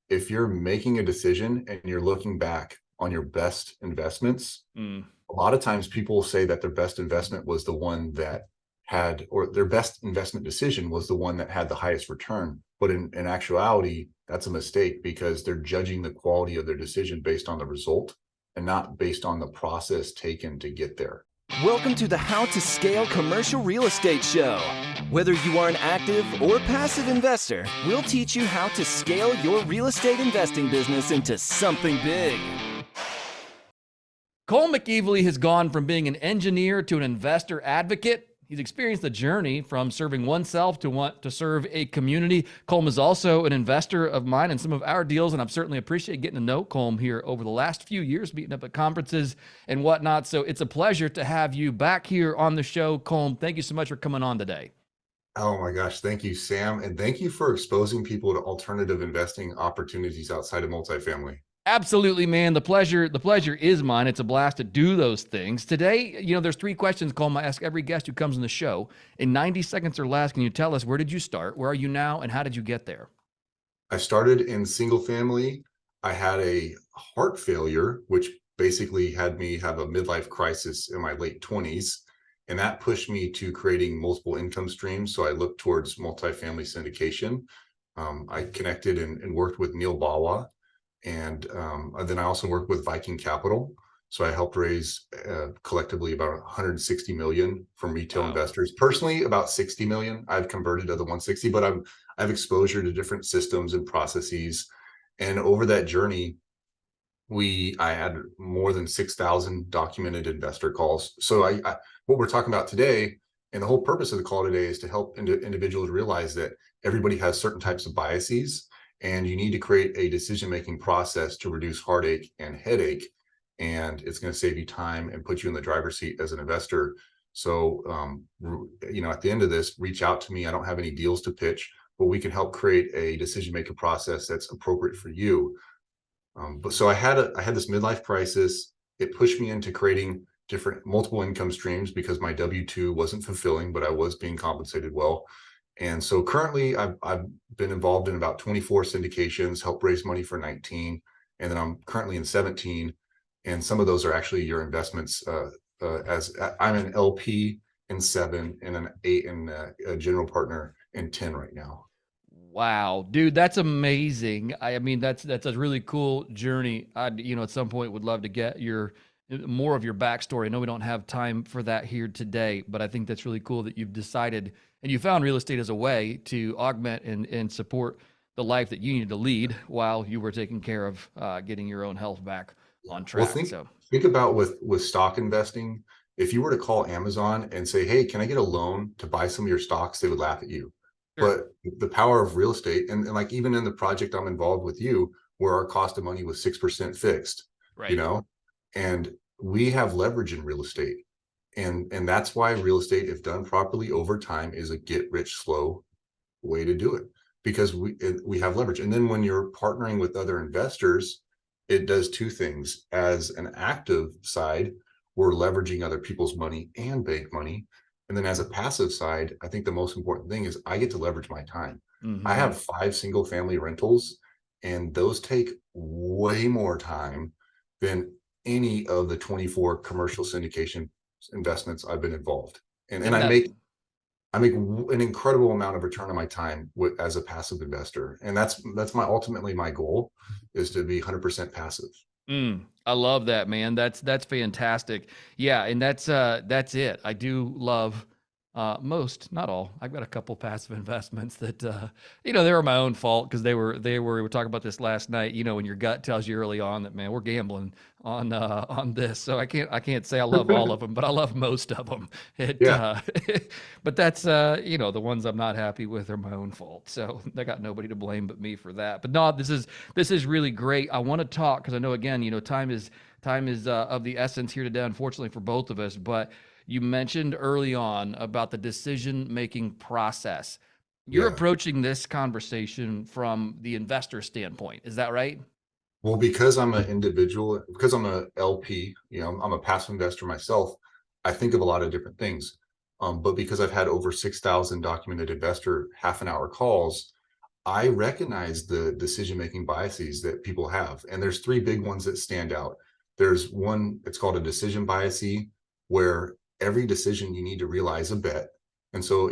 if you're making a decision and you're looking back on your best investments, Mm. a lot of times people say that their best investment was the one that had, or their best investment decision was the one that had the highest return. But in actuality, that's a mistake because they're judging the quality of their decision based on the result and not based on the process taken to get there. Welcome to the How to Scale Commercial Real Estate Show. Whether you are an active or passive investor, we'll teach you how to scale your real estate investing business into something big. Colm McEvilly has gone from being an engineer to an investor advocate. He's experienced the journey from serving oneself to want to serve a community. Colm is also an investor of mine in some of our deals, and I've certainly appreciated getting to know Colm here over the last few years, meeting up at conferences and whatnot. So it's a pleasure to have you back here on the show, Colm. Thank you so much for coming on today. Oh my gosh, thank you, Sam. And thank you for exposing people to alternative investing opportunities outside of multifamily. Absolutely, man. The pleasure is mine. It's a blast to do those things. Today, there's three questions, Colm, I ask every guest who comes on the show. In 90 seconds or less, can you tell us, where did you start? Where are you now? And how did you get there? I started in single family. I had a heart failure, which basically had me have a midlife crisis in my late 20s. And that pushed me to creating multiple income streams. So I looked towards multifamily syndication. I connected and worked with Neil Bawa. And then I also worked with Viking Capital. So I helped raise collectively about 160 million from retail Wow. investors. Personally, about 60 million. I've converted to the 160, but I have exposure to different systems and processes. And over that journey, I had more than 6,000 documented investor calls. So what we're talking about today, and the whole purpose of the call today is to help individuals realize that everybody has certain types of biases, and you need to create a decision-making process to reduce heartache and headache. And it's going to save you time and put you in the driver's seat as an investor. So, at the end of this, reach out to me. I don't have any deals to pitch, but we can help create a decision-making process that's appropriate for you. But so I had this midlife crisis. It pushed me into creating different multiple income streams because my W-2 wasn't fulfilling, but I was being compensated well. And so currently I've been involved in about 24 syndications, helped raise money for 19, and then I'm currently in 17. And some of those are actually your investments. As I'm an LP in 7 and an 8 and a general partner in 10 right now. Wow, dude, that's amazing. I mean, that's a really cool journey. At some point would love to get more of your backstory. I know we don't have time for that here today, but I think that's really cool that you've decided and you found real estate as a way to augment and support the life that you needed to lead while you were taking care of getting your own health back on Well, track. So think about with stock investing. If you were to call Amazon and say, "Hey, can I get a loan to buy some of your stocks?" They would laugh at you. sure, But the power of real estate, and like even in the project I'm involved with you, where our cost of money was 6% fixed, you right. know, and we have leverage in real estate. And that's why real estate, if done properly over time, is a get rich slow way to do it, because we have leverage. And then when you're partnering with other investors, it does two things. As an active side, we're leveraging other people's money and bank money. And then as a passive side, I think the most important thing is I get to leverage my time. I Hmm. have 5 single family rentals, and those take way more time than any of the 24 commercial syndication investments I've been involved. And And that I make an incredible amount of return on my time as a passive investor. And that's my ultimately my goal is to be 100% passive. I love that, man. That's fantastic. Yeah, and that's it. I do love most, not all. I've got a couple passive investments that they were my own fault because we were talking about this last night. When your gut tells you early on that, man, we're gambling on this. So I can't say I love all of them, but I love most of them. It Yeah. but that's the ones I'm not happy with are my own fault. So I got nobody to blame but me for that. But no, this is really great. I want to talk because I know again, time is of the essence here today, unfortunately for both of us. But you mentioned early on about the decision-making process. You're Yeah. approaching this conversation from the investor standpoint. Is that right? Well, because I'm an individual, because I'm a LP, I'm a passive investor myself, I think of a lot of different things. But because I've had over 6,000 documented investor half an hour calls, I recognize the decision-making biases that people have, and there's three big ones that stand out. There's one, it's called a decision bias, where every decision you need to realize a bet. And so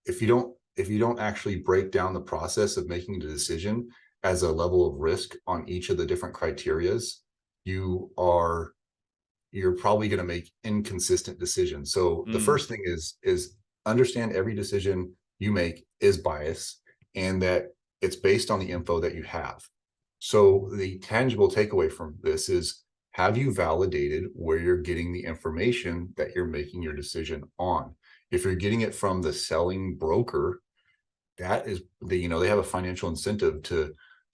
if you don't actually break down the process of making the decision as a level of risk on each of the different criterias, you're probably going to make inconsistent decisions. So the first thing is understand every decision you make is biased, and that it's based on the info that you have. So the tangible takeaway from this is, have you validated where you're getting the information that you're making your decision on? If you're getting it from the selling broker, that is they have a financial incentive to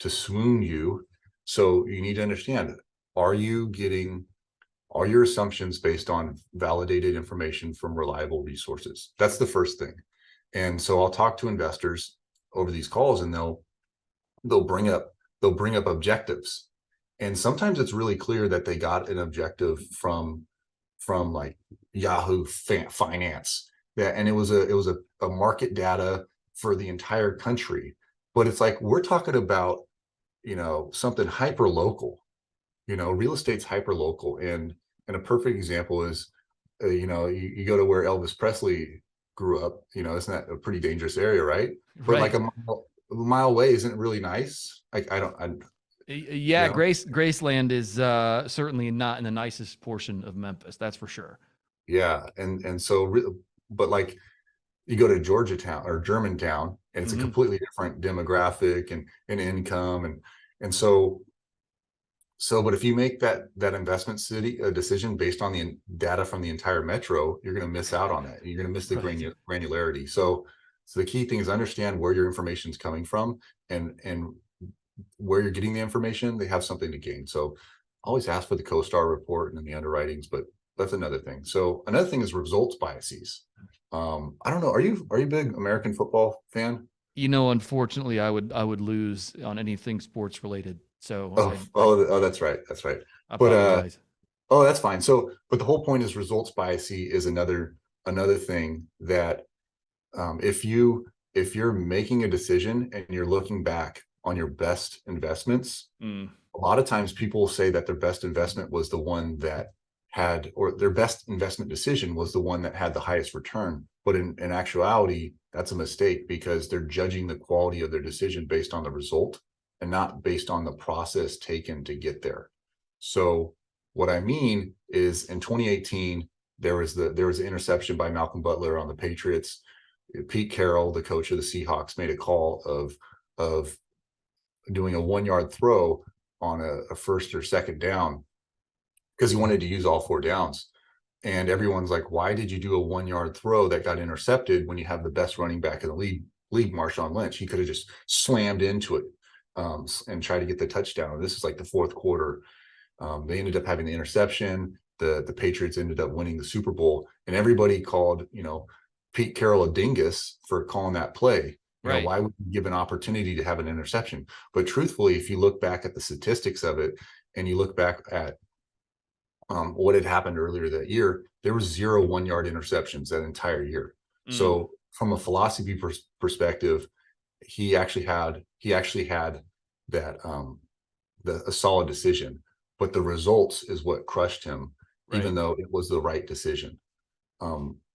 swoon you. So you need to understand, are your assumptions based on validated information from reliable resources? That's the first thing. And so I'll talk to investors over these calls, and they'll bring up objectives. And sometimes it's really clear that they got an objective from like Yahoo Finance, and it was a market data for the entire country. But it's like, we're talking about, something hyper local. Real estate's hyper local, and a perfect example is, you go to where Elvis Presley grew up. Isn't that a pretty dangerous area, right? But like Right. a mile away isn't really nice. Like, Yeah, Graceland is certainly not in the nicest portion of Memphis. That's for sure. yeah, and so, but like, you go to Georgetown or Germantown, and it's a Mhm. completely different demographic and income, and but if you make that investment city a decision based on the data from the entire metro, you're going to miss out on that. You're going to miss the Right. granularity. So the key thing is understand where your information is coming from, and where you're getting the information. They have something to gain. So always ask for the CoStar report and then the underwritings, but that's another thing. So another thing is results biases. I don't know. Are you a big American football fan? Unfortunately, I would lose on anything sports related. So That's right. That's right. I But apologize. oh, that's fine. So, but the whole point is, results bias is another thing that, if you're making a decision and you're looking back on your best investments, Mm, a lot of times people say that their best investment was the one that had, or their best investment decision was the one that had the highest return. But in actuality, that's a mistake, because they're judging the quality of their decision based on the result and not based on the process taken to get there. So what I mean is, in 2018, there was an interception by Malcolm Butler on the Patriots. Pete Carroll, the coach of the Seahawks, made a call of doing a 1 yard throw on a first or second down, because he wanted to use all four downs. And everyone's like, why did you do a 1 yard throw that got intercepted when you have the best running back in the league, Marshawn Lynch? He could have just slammed into it, and tried to get the touchdown. And this is like the fourth quarter. They ended up having the interception. The Patriots ended up winning the Super Bowl, and everybody called, Pete Carroll a dingus for calling that play. right. Why would you give an opportunity to have an interception? But truthfully, if you look back at the statistics of it, and you look back at what had happened earlier that year, there was 0 1 yard interceptions that entire year. Mm, So from a philosophy perspective, he actually had that, a solid decision, but the results is what crushed him, even right. though it was the right decision.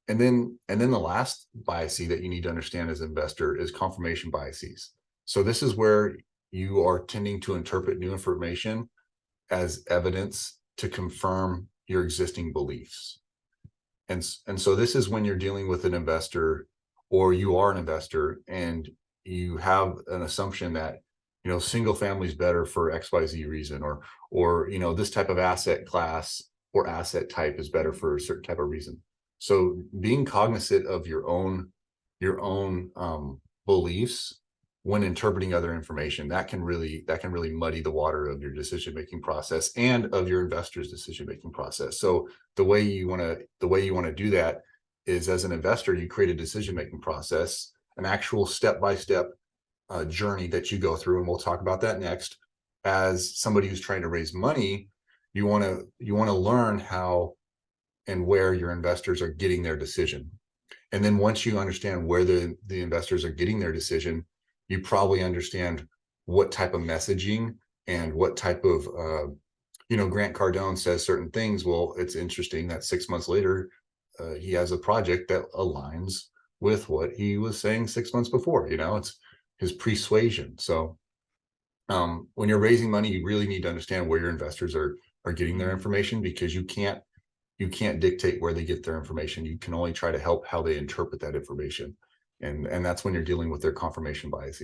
And then the last bias that you need to understand as an investor is confirmation biases. So this is where you are tending to interpret new information as evidence to confirm your existing beliefs. And so this is when you're dealing with an investor, or you are an investor, and you have an assumption that, single family is better for XYZ reason, or this type of asset class or asset type is better for a certain type of reason. So being cognizant of your own beliefs when interpreting other information, that can really muddy the water of your decision making process and of your investors' decision making process. So the way you want to do that is, as an investor, you create a decision making process, an actual step by step journey that you go through, and we'll talk about that next. As somebody who's trying to raise money, you want to learn how and where your investors are getting their decision. And then once you understand where the investors are getting their decision, you probably understand what type of messaging and what type of, Grant Cardone says certain things. Well, it's interesting that 6 months later, he has a project that aligns with what he was saying 6 months before. It's his persuasion. So when you're raising money, you really need to understand where your investors are getting their information, because you can't dictate where they get their information. You can only try to help how they interpret that information. And that's when you're dealing with their confirmation bias.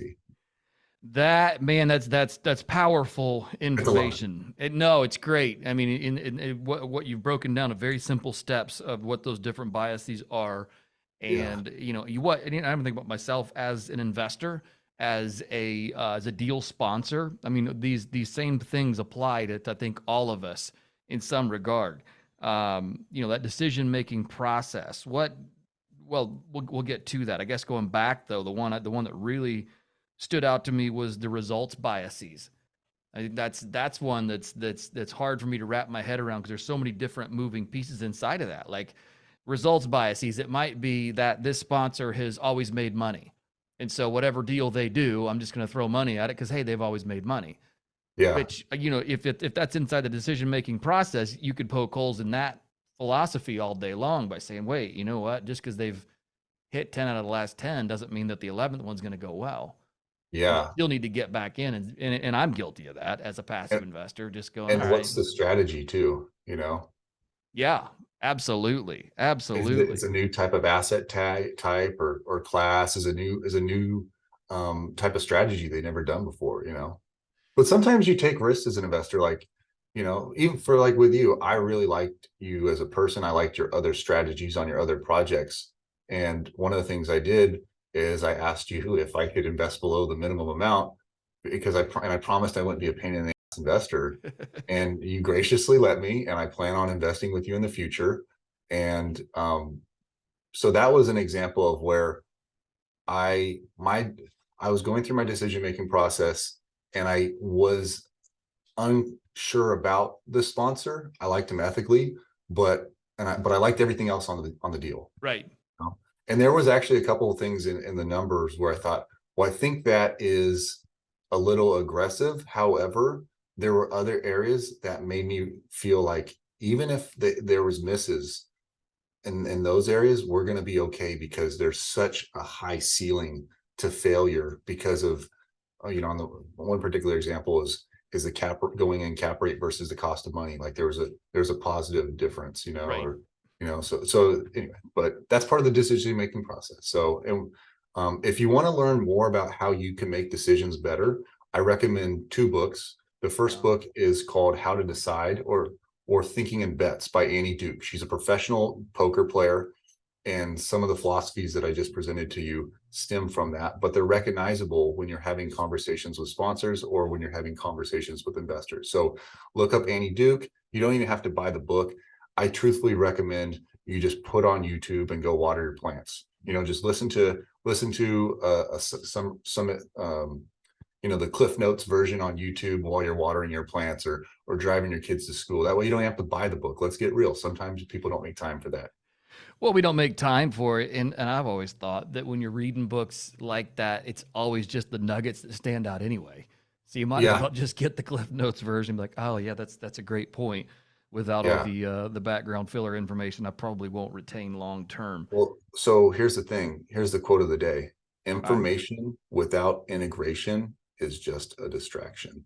That, man, that's powerful It's a lot. information. No, it's great. I mean, in what you've broken down, a very simple steps of what those different biases are, Yeah. and I don't think about myself as an investor, as a deal sponsor. I mean, these same things apply to I think all of us in some regard. That decision making process. Well, we'll get to that. I guess going back though, the one that really stood out to me was the results biases. I think that's one that's hard for me to wrap my head around, because there's so many different moving pieces inside of that. Like results biases, it might be that this sponsor has always made money, and so whatever deal they do, I'm just going to throw money at it because hey, they've always made money. Yeah. Which if that's inside the decision making process, you could poke holes in that philosophy all day long by saying, wait, you know what? Just because they've hit 10 out of the last 10 doesn't mean that the 11th one's going to go well. You Yeah. still need to get back in, and I'm guilty of that as a passive And, investor, just going, and all right, what's the strategy too? yeah, absolutely, It's absolutely, a new type of asset type or class, is a new type of strategy they've never done before. But sometimes you take risks as an investor, like, even for like with you, I really liked you as a person. I liked your other strategies on your other projects. And one of the things I did is I asked you if I could invest below the minimum amount, because I promised I wouldn't be a pain in the ass investor. And you graciously let me, and I plan on investing with you in the future. And so that was an example of where I my I was going through my decision making process, and I was unsure about the sponsor. I liked him ethically, but I liked everything else on the deal. right, You know? And there was actually a couple of things in the numbers where I thought, well, I think that is a little aggressive. However, there were other areas that made me feel like even if there was misses in those areas, we're going to be okay, because there's such a high ceiling to failure because of, on the one particular example is the going in cap rate versus the cost of money. Like there's a positive difference, right. or so anyway, but that's part of the decision making process. So, and if you want to learn more about how you can make decisions better, I recommend two books. The first Yeah. book is called How to Decide, or Thinking in Bets by Annie Duke. She's a professional poker player, and some of the philosophies that I just presented to you stem from that, but they're recognizable when you're having conversations with sponsors or when you're having conversations with investors. So look up Annie Duke. You don't even have to buy the book. I truthfully recommend you just put on YouTube and go water your plants. Just listen to some the Cliff Notes version on YouTube while you're watering your plants or driving your kids to school. That way you don't have to buy the book. Let's get real. Sometimes people don't make time for that. Well, we don't make time for it, and I've always thought that when you're reading books like that, it's always just the nuggets that stand out anyway. So you might as Yeah. well just get the Cliff Notes version, be like, oh yeah, that's a great point, without all Yeah. the background filler information I probably won't retain long term. Well, so here's the thing. Here's the quote of the day. Okay. Information without integration is just a distraction.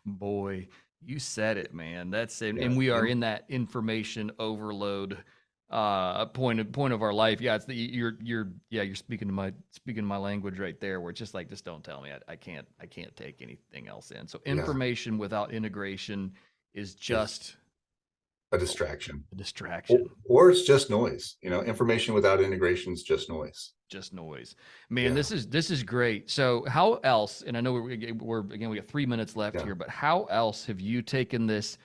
Boy, you said it, man. That's it. Yeah. And we are in that information overload point of our life. Yeah, you're speaking my language right there, where it's just like, just don't tell me. I can't take anything else in. So Yeah. information without integration is It's just a distraction. a Or, distraction. or it's just noise. Information without integration is just noise. Just noise. Man, Yeah. this is great. So how else, and I know we're again, we got 3 minutes left Yeah. here, but how else have you taken this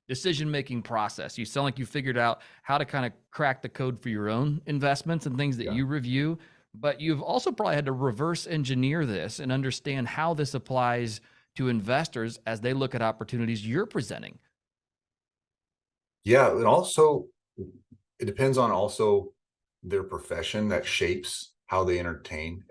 decision making process? You sound like you figured out how to kind of crack the code for your own investments and things that Yeah. you review, but you've also probably had to reverse engineer this and understand how this applies to investors as they look at opportunities you're presenting. Yeah. And also, it depends on also their profession that shapes how they entertain,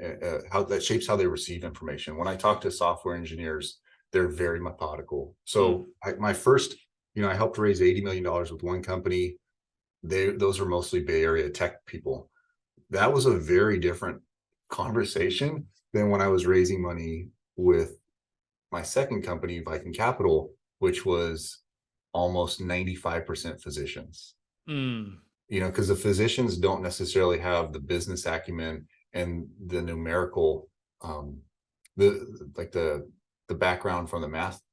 how that shapes how they receive information. When I talk to software engineers, they're very methodical. So my first, I helped raise $80 million with one company. Those are mostly Bay Area tech people. That was a very different conversation than when I was raising money with my second company, Viking Capital, which was almost 95% physicians. Because the physicians don't necessarily have the business acumen and the numerical, the background from the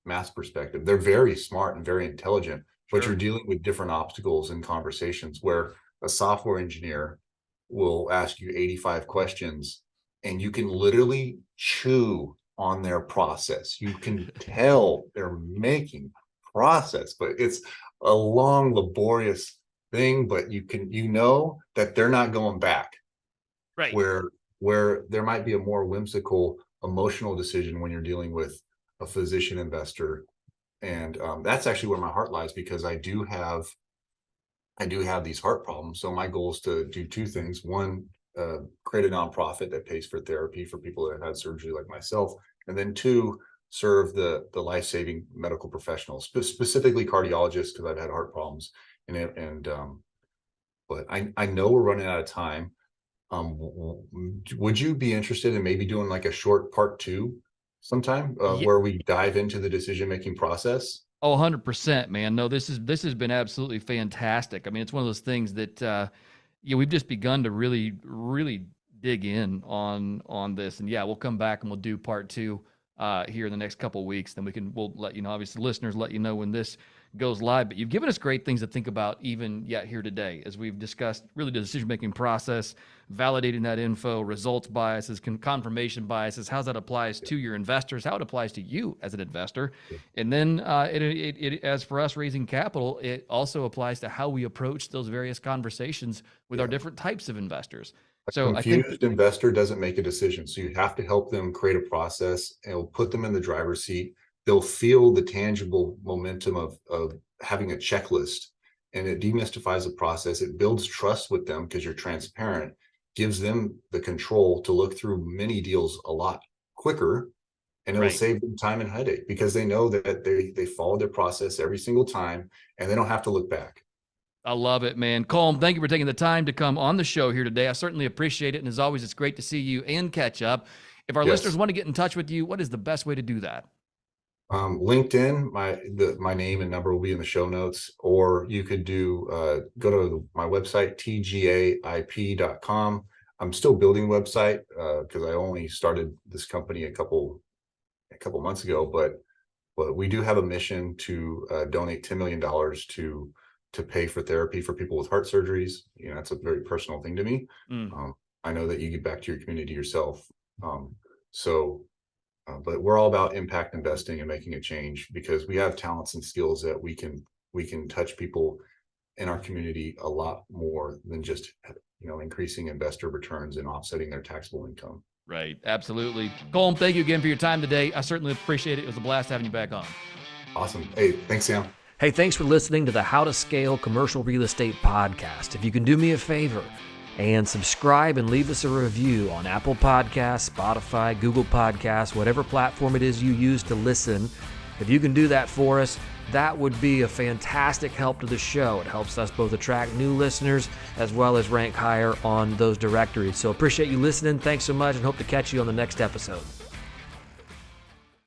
math perspective. They're very smart and very intelligent, but you're dealing with different obstacles in conversations where a software engineer will ask you 85 questions and you can literally chew on their process. You can tell they're making process, but it's a long, laborious thing, but you know that they're not going back. Right. Where there might be a more whimsical, emotional decision when you're dealing with a physician investor. And that's actually where my heart lies, because I do have these heart problems. So my goal is to do two things. One, create a nonprofit that pays for therapy for people that have had surgery like myself. And then two, serve the life-saving medical professionals, specifically cardiologists, because I've had heart problems. But I know we're running out of time. Would you be interested in maybe doing like a short part 2 sometime, where we dive into the decision-making process? Oh, 100%, man. No, this has been absolutely fantastic. I mean, it's one of those things that we've just begun to really, really dig in on this. And we'll come back and we'll do part 2 here in the next couple of weeks. Then we'll let you know, obviously listeners, let you know when this goes live. But you've given us great things to think about even yet here today, as we've discussed really the decision-making process, validating that info, results biases, confirmation biases, how that applies to your investors, how it applies to you as an investor. And then as for us raising capital, it also applies to how we approach those various conversations with our different types of investors. So I think confused investor doesn't make a decision. So you have to help them create a process, and it'll put them in the driver's seat. They'll feel the tangible momentum of having a checklist, and it demystifies the process. It builds trust with them because you're transparent, gives them the control to look through many deals a lot quicker, and it'll save them time and headache because they know that they followed their process every single time and they don't have to look back. I love it, man. Colm, thank you for taking the time to come on the show here today. I certainly appreciate it. And as always, it's great to see you and catch up. If our listeners want to get in touch with you, what is the best way to do that? LinkedIn, my name and number will be in the show notes, or you could go to my website, tgaip.com. I'm still building the website because I only started this company a couple months ago, but we do have a mission to donate $10 million to pay for therapy for people with heart surgeries. That's a very personal thing to me. I know that you give back to your community yourself. But we're all about impact investing and making a change, because we have talents and skills that we can touch people in our community a lot more than just increasing investor returns and offsetting their taxable income. Right. Absolutely. Colm, thank you again for your time today. I certainly appreciate it. It was a blast having you back on. Awesome. Hey, thanks, Sam. Hey, thanks for listening to the How to Scale Commercial Real Estate podcast. If you can do me a favor and subscribe and leave us a review on Apple Podcasts, Spotify, Google Podcasts, whatever platform it is you use to listen, if you can do that for us, that would be a fantastic help to the show. It helps us both attract new listeners as well as rank higher on those directories. So appreciate you listening. Thanks so much, and hope to catch you on the next episode.